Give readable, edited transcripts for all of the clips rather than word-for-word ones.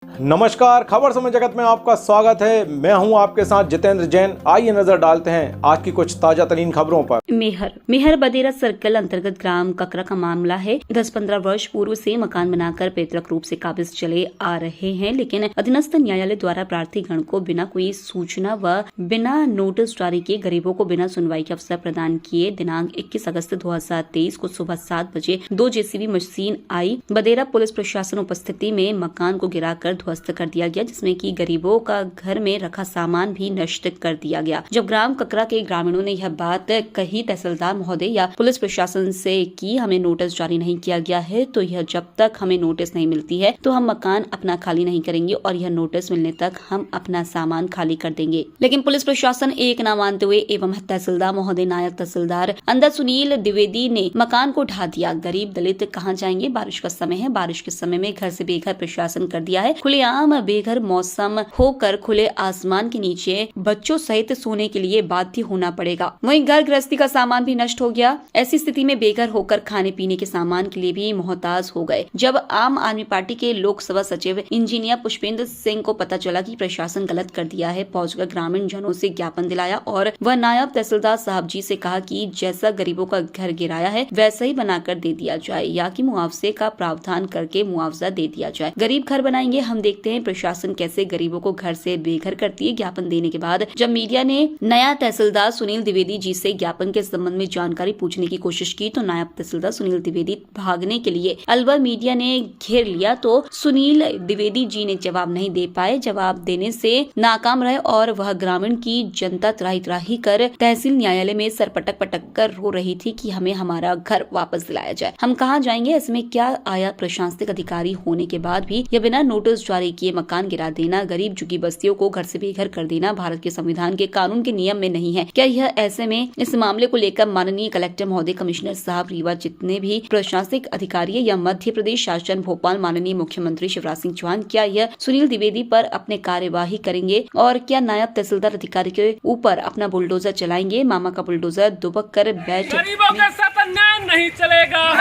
नमस्कार, खबर समय जगत में आपका स्वागत है। मैं हूं आपके साथ जितेंद्र जैन। आइए नजर डालते हैं आज की कुछ ताजा तरीन खबरों पर। मेहर बदेरा सर्कल अंतर्गत ग्राम ककरा का मामला है। 10-15 वर्ष पूर्व से मकान बनाकर पैतृक रूप से काबिज चले आ रहे हैं, लेकिन अधीनस्थ न्यायालय द्वारा प्रार्थी गण को बिना कोई सूचना व बिना नोटिस जारी किए गरीबों को बिना सुनवाई के अवसर प्रदान किए दिनांक 21 अगस्त 2023 को सुबह 7 बजे 2 जेसीबी मशीन आई। बदेरा पुलिस प्रशासन उपस्थिति में मकान को गिराकर ध्वस्त कर दिया गया, जिसमें कि गरीबों का घर में रखा सामान भी नष्ट कर दिया गया। जब ग्राम ककरा के ग्रामीणों ने यह बात कही तहसीलदार महोदय या पुलिस प्रशासन से कि हमें नोटिस जारी नहीं किया गया है, तो यह जब तक हमें नोटिस नहीं मिलती है तो हम मकान अपना खाली नहीं करेंगे और यह नोटिस मिलने तक हम अपना सामान खाली कर देंगे। लेकिन पुलिस प्रशासन एक न मानते हुए एवं तहसीलदार महोदय नायक तहसीलदार अंदर सुनील द्विवेदी ने मकान को ढा दिया। गरीब दलित कहाँ जाएंगे? बारिश का समय है, बारिश के समय में घर से बेघर प्रशासन कर दिया है। खुलेआम बेघर मौसम होकर खुले आसमान के नीचे बच्चों सहित सोने के लिए बाध्य होना पड़ेगा। वहीं घर गृहस्थी का सामान भी नष्ट हो गया। ऐसी स्थिति में बेघर होकर खाने पीने के सामान के लिए भी मोहताज हो गए। जब आम आदमी पार्टी के लोकसभा सचिव इंजीनियर पुष्पेंद्र सिंह को पता चला कि प्रशासन गलत कर दिया है, पहुंचकर ग्रामीण जनों से ज्ञापन दिलाया और वह नायब तहसीलदार साहब जी से कहा कि जैसा गरीबों का घर गिराया है वैसा ही बनाकर दे दिया जाए या कि मुआवजे का प्रावधान करके मुआवजा दे दिया जाए। गरीब घर बनाएंगे। हम देखते हैं प्रशासन कैसे गरीबों को घर से बेघर करती है। ज्ञापन देने के बाद जब मीडिया ने नया तहसीलदार सुनील द्विवेदी जी से ज्ञापन के संबंध में जानकारी पूछने की कोशिश की तो नायब तहसीलदार सुनील द्विवेदी भागने के लिए अलवर मीडिया ने घेर लिया, तो सुनील द्विवेदी जी ने जवाब नहीं दे पाए। जवाब देने से नाकाम रहे और वह ग्रामीण की जनता त्राही त्राही कर तहसील न्यायालय में सर पटक पटक कर रो रही थी कि हमें हमारा घर वापस दिलाया जाए। हम कहाँ जाएंगे? इसमें क्या आया? प्रशासनिक अधिकारी होने के बाद भी यह बिना नोटिस जारी किए मकान गिरा देना, गरीब झुग्गी बस्तियों को घर से बेघर कर देना भारत के संविधान के कानून के नियम में नहीं है। क्या यह ऐसे में इस मामले को लेकर माननीय कलेक्टर महोदय, कमिश्नर साहब, रीवा, जितने भी प्रशासनिक अधिकारी या मध्य प्रदेश शासन, भोपाल, माननीय मुख्यमंत्री शिवराज सिंह चौहान, क्या यह सुनील द्विवेदी पर अपने कार्यवाही करेंगे और क्या नायब तहसीलदार अधिकारी के ऊपर अपना बुलडोजर चलाएंगे? मामा का बुलडोजर दुबक कर बैठ गरीबों के साथ अन्याय नहीं चलेगा,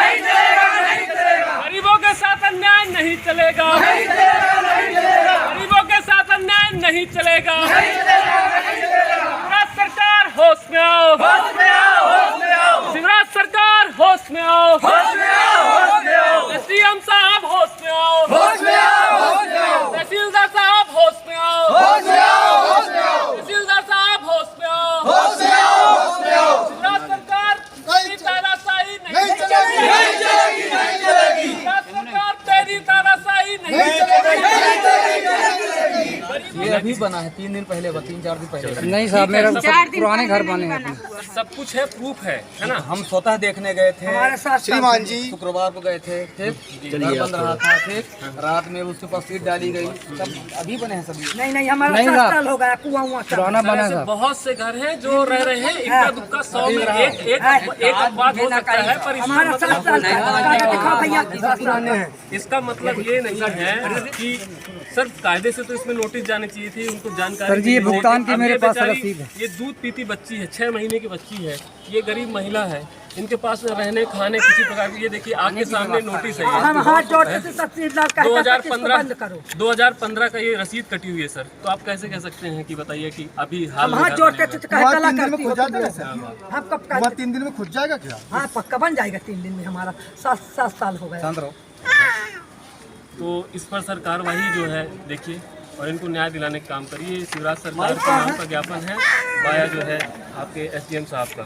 गरीबों के साथ अन्याय नहीं चलेगा, गरीबों के साथ अन्याय नहीं चलेगा। शिवराज सरकार होश में आओ, शिवराज सरकार होश में आओ, एसडीएम साहब होश में आओ, तहसीलदार साहब होश में आओ, तहसीलदार साहब होश में आओ। शिवराज सरकार तेरी तानाशाही नहीं चलेगी, शिवराज सरकार तेरी तानाशाही नहीं चलेगी। ये अभी बना है 3 दिन पहले, 3-4 दिन पहले। नहीं साहब, मेरा पुराने घर बने हैं। सब कुछ है, प्रूफ है ना। हम स्वतः देखने गए थे हमारे साथ श्रीमान जी, शुक्रवार को गए थे, ठीक, घर बन रहा था, ठीक, रात में उसके पास सीट डाली गई, सब अभी बने हैं सभी। नहीं हमारा 7 साल हो गया, कुआं पुराना बना ऐसे था। बहुत से घर हैं जो रह रहे हैं, इनका दुक्का 100 में एक बात हो सकता है, पर हमारा 7 साल दिखाओ भैया। इसका मतलब ये नहीं है कि सर कायदे से तो इसमें नोटिस जाने चाहिए थी, उनको जानकारी। सर जी, ये भुगतान की अब मेरे ये पास बेचारी, रसीद है। ये दूध पीती बच्ची है, 6 महीने की बच्ची है, ये गरीब महिला है, इनके पास रहने खाने किसी प्रकार की, ये देखिए आगे सामने नोटिस है। हम हाथ जोड़ते थे तहसीलदार का 2015 का ये रसीद कटी हुई है सर। तो आप कैसे कह सकते हैं कि बताइए कि अभी हाल हाथ जोड़ते थे, कहा तला करती हो। हम कब 3 दिन में खुद जाएगा क्या? हाँ पक्का बन जाएगा 3 दिन में। हमारा 7 साल हो गया। तो इस पर सर कार्यवाही जो है देखिए और इनको न्याय दिलाने का काम करिए। शिवराज सरकार के नाम पर ज्ञापन है, वाया जो है आपके एसडीएम साहब का।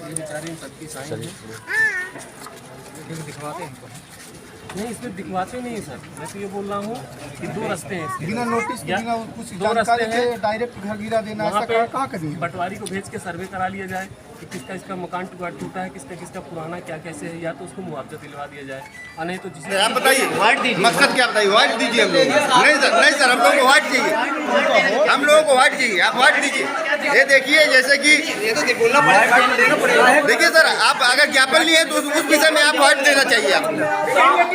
बेचारी सबकी साइन है, दिखवाते हैं नहीं इसमें दिखवाते नहीं है सर। मैं तो ये बोल रहा हूँ कि 2 रास्ते हैं इसके। बिना नोटिस या बिना कुछ 2 रास्ते हैं, डायरेक्ट घर गिरा देना, वहाँ ऐसा पे कहाँ करेंगे? पटवारी को भेज के सर्वे करा लिया जाए कि किसका इसका मकान टूटा है, किसका पुराना क्या कैसे है, या तो उसको मुआवजा दिलवा दिया जाए और नहीं तो जिसने आप बताइए मकसद क्या बताइए? व्हाइट दीजिए हम लोग। नहीं सर हम लोगों को व्हाइट चाहिए, हम लोगों को व्हाइट चाहिए, आप व्हाइट दीजिए। ये देखिए जैसे कि देखिए सर, आप अगर ज्ञापन लिए तो उस विषय में आप व्हाइट देना चाहिए।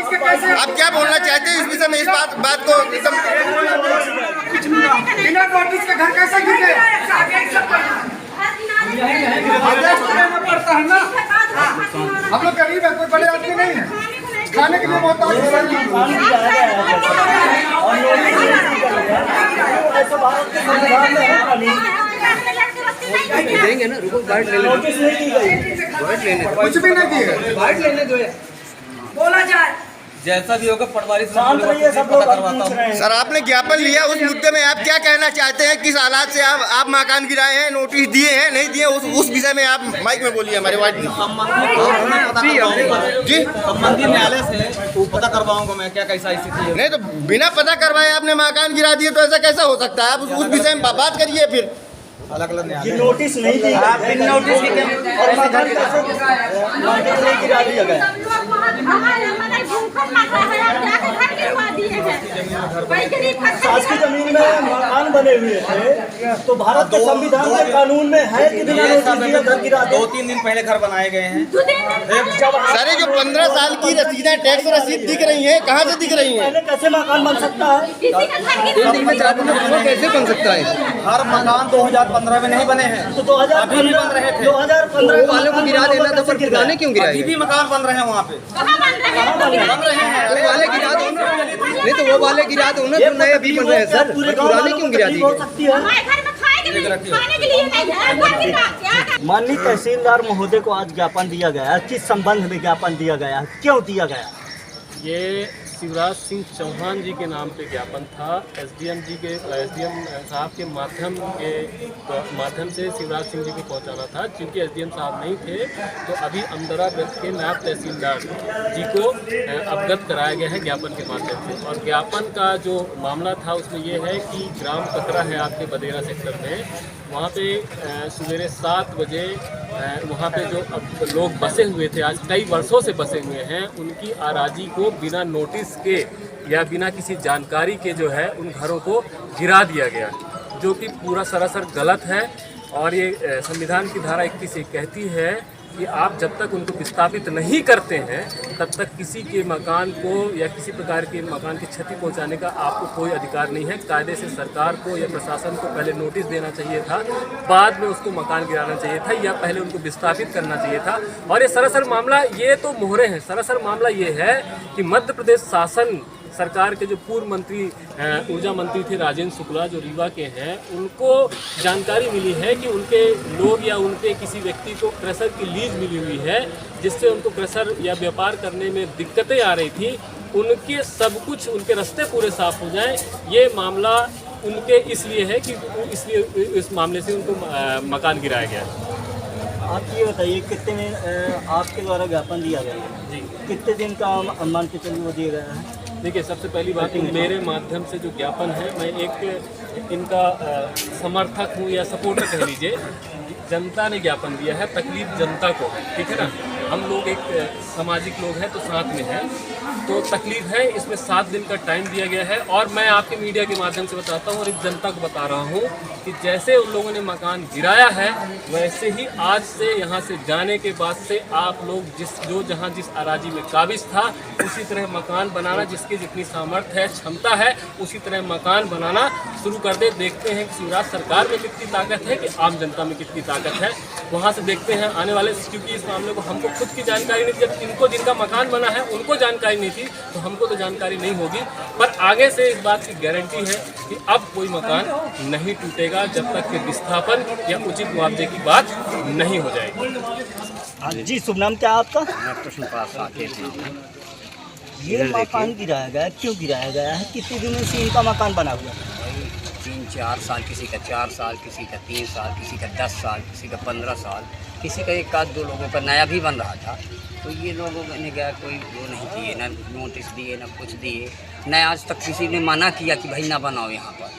आप क्या बोलना चाहते हैं इस विषय में? इस बात को बिना नोटिस के घर कैसे गिर गए? पड़ता है ना, हम लोग गरीब है, कोई बड़े आदमी नहीं है, खाने के लिए मोहताज देंगे ना, रुको गाइड ले लेने, कुछ भी नहीं दिए। गाइड लेने दो, बोला जाए जैसा भी होगा पटवारी से पता करवाता हूँ। सर आपने ज्ञापन लिया, उस मुद्दे में आप क्या कहना चाहते हैं? किस हालात से आप मकान गिराए हैं, नोटिस दिए हैं, नहीं दिए, उस विषय में आप माइक में बोलिए हमारे वार्ड में। जी संबंधित न्यायालय से पता करवाऊंगा मैं क्या कैसा स्थिति है। नहीं तो बिना पता करवाए आपने मकान गिरा दिए तो ऐसा कैसा हो सकता है? आप उस विषय में बात करिए फिर। अलग अलग ये नोटिस नहीं दी, आप बिन नोटिस के और मकान कैसे गिरा दिया गया? शासकीय जमीन में मकान बने हुए थे, तो भारत के संविधान के कानून में है कि बिना नोटिस दिए घर गिरा दो। 2-3 दिन पहले घर बनाए गए हैं। सारे जो 15 साल की रसीदें, टैक्स रसीद दिख रही हैं, कहाँ से दिख रही हैं? पहले कैसे मकान बन सकता है? कैसे बन सकता है? हर मकान 2015 में नहीं बने हैं, तो 2015 बन रहे थे। 2015 वालों को गिरा देना था, पर गिराने क्यों गिराए? अभी भी मकान बन रहे हैं वहाँ पे, बन रहे हैं। वो वाले गिरा दो ना, नहीं तो वो वाले गिरा दो ना, जो नए अभी बन रहे हैं सर, पुराने क्यों गिरा दिए? माननीय तहसीलदार महोदय को आज ज्ञापन दिया गया है, किस संबंध में ज्ञापन दिया गया है, क्यों दिया गया? ये शिवराज सिंह चौहान जी के नाम पे ज्ञापन था। एसडीएम साहब के माध्यम से शिवराज सिंह जी को पहुंचाना था। क्योंकि एसडीएम साहब नहीं थे तो अभी अमदरा के नायब तहसीलदार जी को अवगत कराया गया है ज्ञापन के माध्यम से। और ज्ञापन का जो मामला था उसमें ये है कि ग्राम ककरा है आपके बदेरा सेक्टर में, वहाँ पे सवेरे 7 बजे वहाँ पे जो लोग बसे हुए थे, आज कई वर्षों से बसे हुए हैं, उनकी आराजी को बिना नोटिस के या बिना किसी जानकारी के जो है उन घरों को गिरा दिया गया, जो कि पूरा सरासर गलत है। और ये संविधान की धारा 21 कहती है कि आप जब तक उनको विस्थापित नहीं करते हैं तब तक किसी के मकान को या किसी प्रकार के मकान की क्षति पहुंचाने का आपको कोई अधिकार नहीं है। कायदे से सरकार को या प्रशासन को पहले नोटिस देना चाहिए था, बाद में उसको मकान गिराना चाहिए था या पहले उनको विस्थापित करना चाहिए था। और ये सरासर मामला, ये तो मोहरे हैं, सरासर मामला ये है कि मध्य प्रदेश शासन सरकार के जो पूर्व मंत्री ऊर्जा मंत्री थे राजेंद्र शुक्ला, जो रीवा के हैं, उनको जानकारी मिली है कि उनके लोग या उनके किसी व्यक्ति को क्रशर की लीज मिली हुई है, जिससे उनको क्रशर या व्यापार करने में दिक्कतें आ रही थी। उनके सब कुछ, उनके रास्ते पूरे साफ हो जाएं, ये मामला उनके इसलिए है कि इसलिए इस मामले से उनको मकान गिराया गया। आप ये बताइए कितने में आपके द्वारा ज्ञापन दिया गया है? जी, कितने दिन का मान के चलिए वो दिया गया है? देखिए, सबसे पहली बात तो मेरे माध्यम से जो ज्ञापन है, मैं एक इनका समर्थक हूँ या सपोर्टर कह लीजिए। जनता ने ज्ञापन दिया है, तकलीफ जनता को है, ठीक है ना। हम लोग एक सामाजिक लोग हैं तो साथ में हैं, तो तकलीफ है, इसमें 7 दिन का टाइम दिया गया है। और मैं आपके मीडिया के माध्यम से बताता हूँ और इस जनता को बता रहा हूँ कि जैसे उन लोगों ने मकान गिराया है, वैसे ही आज से यहाँ से जाने के बाद से आप लोग जहाँ जिस अराजी में काबिज था, उसी तरह मकान बनाना, जिसकी जितनी सामर्थ्य है, क्षमता है, उसी तरह मकान बनाना शुरू कर दे। देखते हैं कि शिवराज सरकार में कितनी ताकत है कि आम जनता में कितनी ताकत है, वहाँ से देखते हैं आने वाले। क्योंकि इस मामले को हमको खुद की जानकारी नहीं थी, जब इनको जिनका मकान बना है उनको जानकारी नहीं थी, तो हमको तो जानकारी नहीं होगी। पर आगे से इस बात की गारंटी है कि अब कोई मकान नहीं टूटेगा जब तक कि विस्थापन या उचित मुआवजे की बात नहीं हो जाएगी। जी, शुभ नाम क्या है आपका? कृष्णपाल साकेत नाम है। ये मकान गिराया गया, क्यों गिराया गया है? कितने दिनों से इनका मकान बना हुआ है? 3-4 साल, किसी का 4 साल, किसी का 3 साल, किसी का 10 साल, किसी का 15 साल, किसी का 1-2 लोगों का नया भी बन रहा था। तो ये लोगों ने क्या कोई वो नहीं दिए, ना नोटिस दिए, ना कुछ दिए, न आज तक किसी ने मना किया कि भाई ना बनाओ यहाँ पर,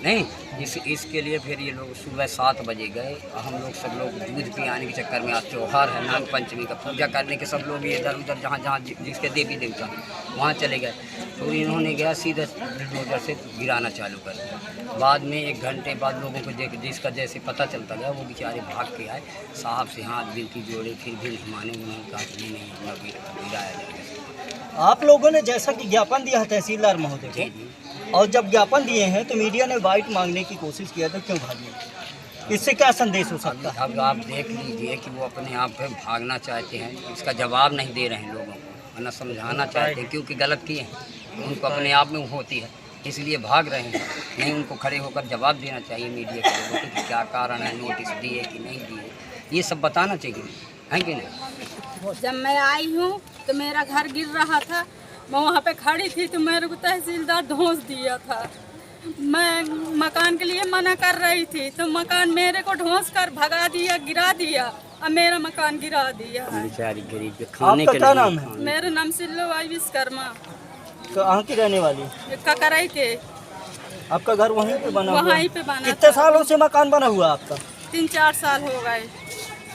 नहीं। इसके लिए फिर ये लोग सुबह 7 बजे गए। हम लोग सब लोग दूध पियाने के चक्कर में, आज त्यौहार है नाग पंचमी का, पूजा करने के सब लोग इधर उधर जहाँ जिसके देवी देवता वहाँ चले गए। तो इन्होंने गया सीधा बुलडोजर से गिराना चालू कर दिया। बाद में 1 घंटे बाद लोगों को जिसका जैसे पता चलता गया, वो बेचारे भाग के आए, साहब से हाथ विनती जोड़े, फिर भी माने, उन्होंने कहा कि नहीं अपना गिराया जाएगा। आप लोगों ने जैसा कि ज्ञापन दिया है तहसीलदार महोदय को, और जब ज्ञापन दिए हैं तो मीडिया ने वाइट मांगने की कोशिश किया, तो क्यों भागे? इससे क्या संदेश हो सकता है? अब आप देख लीजिए कि वो अपने आप पे भागना चाहते हैं, इसका जवाब नहीं दे रहे हैं लोगों को, वरना समझाना चाहते हैं क्योंकि गलत किए हैं, उनको अपने आप में होती है इसलिए भाग रहे हैं। नहीं, उनको खड़े होकर जवाब देना चाहिए मीडिया के लोगों को कि क्या कारण है, नोटिस दिए कि नहीं दिए, ये सब बताना चाहिए, है कि नहीं। जब मैं आई हूँ तो मेरा घर गिर रहा था, मैं वहाँ पे खड़ी थी तो मेरे को तहसीलदार धोस दिया था। मैं मकान के लिए मना कर रही थी तो मकान मेरे को ढोंस कर भगा दिया, गिरा दिया, अब मेरा मकान गिरा दिया है। बेचारी गरीब के खाने आपका के क्या लिए नाम है? मेरा नाम सिल्लोबाई विश्वकर्मा, कहाँ की रहने वाली? ककराई के। आपका घर वहीं पे बना हुआ? वहीं पे बना। कितने सालों से मकान बना हुआ आपका? 3-4 साल हो गए।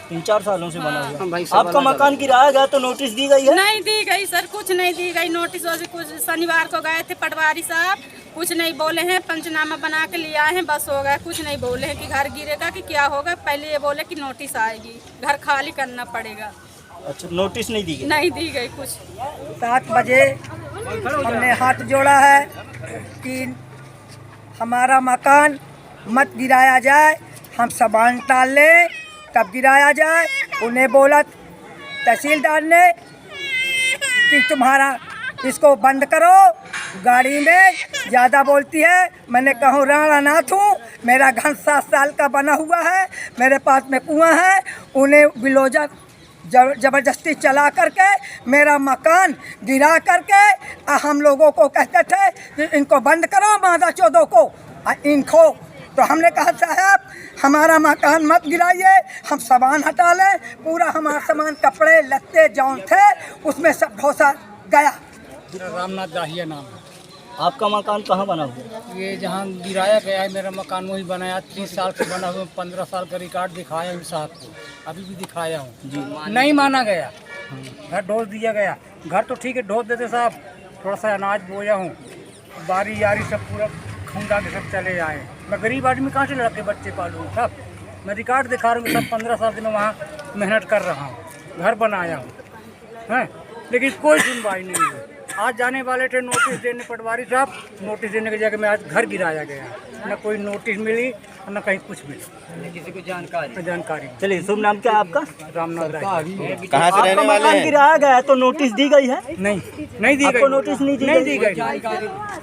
3-4 सालों से बना हुआ। भाई आपका मकान गिराया गया तो नोटिस दी गई है? नहीं दी गई सर, कुछ नहीं दी गई नोटिस। कुछ शनिवार को गए थे पटवारी साहब, कुछ नहीं बोले हैं, पंचनामा बना के ले आए हैं, बस हो गया। कुछ नहीं बोले हैं कि घर गिरेगा कि क्या होगा, पहले ये बोले कि नोटिस आएगी, घर खाली करना पड़ेगा। अच्छा, नोटिस नहीं दी गई? नहीं दी गई कुछ। 7 बजे हमने हाथ जोड़ा है कि हमारा मकान मत गिराया जाए, हम सामान टाल लें तब गिराया जाए। उन्हें बोला तहसीलदार ने कि तुम्हारा इसको बंद करो, गाड़ी में ज़्यादा बोलती है। मैंने कहूँ राणा नाथ हूँ, मेरा घर 7 साल का बना हुआ है, मेरे पास में कुआं है। उन्हें बिलोजर जबरदस्ती चला करके मेरा मकान गिरा करके हम लोगों को कहते थे कि इनको बंद करो, मादा चौदों को इनको। तो हमने कहा साहब हमारा मकान मत गिराइए, हम सामान हटा लें। पूरा हमारा सामान, कपड़े लत्ते जौन थे उसमें सब ढोसा गया। रामनाथ दाहिया नाम है। आपका मकान कहाँ बना हुआ? ये जहाँ गिराया गया है मेरा मकान वही बनाया, 30 साल से बना हुआ। 15 साल का रिकॉर्ड दिखाया हूँ साहब को, अभी भी दिखाया हूँ जी। नहीं माना गया, घर ढोस दिया गया। घर तो ठीक है ढोस देते साहब, थोड़ा सा अनाज बोया हूँ, बारी यारी सब पूरा खूंदा के सब चले आए। मैं गरीब आदमी कहाँ से लड़के बच्चे पालूँ साहब? मैं रिकॉर्ड दिखा रहा हूँ सब। 15 साल से मैं वहाँ मेहनत कर रहा हूँ, घर बनाया हूँ, हैं, लेकिन कोई सुनवाई नहीं हुई। आज जाने वाले थे नोटिस देने पटवारी साहब, नोटिस देने की जगह में आज घर गिराया गया। न कोई नोटिस मिली न कहीं कुछ मिली, किसी को जानकारी। चलिए, शुभ नाम क्या है आपका? रामनाथ कहाँ से रहने वाले हैं? गिराया गया है तो नोटिस दी गई है? नहीं दी गई। आपको नोटिस नहीं दी गई?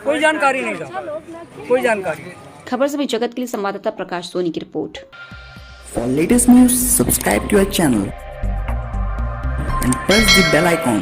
कोई जानकारी नहीं था, कोई जानकारी। खबर सभी जगत के लिए संवाददाता प्रकाश सोनी की report. For latest news, subscribe to our channel and press the bell icon.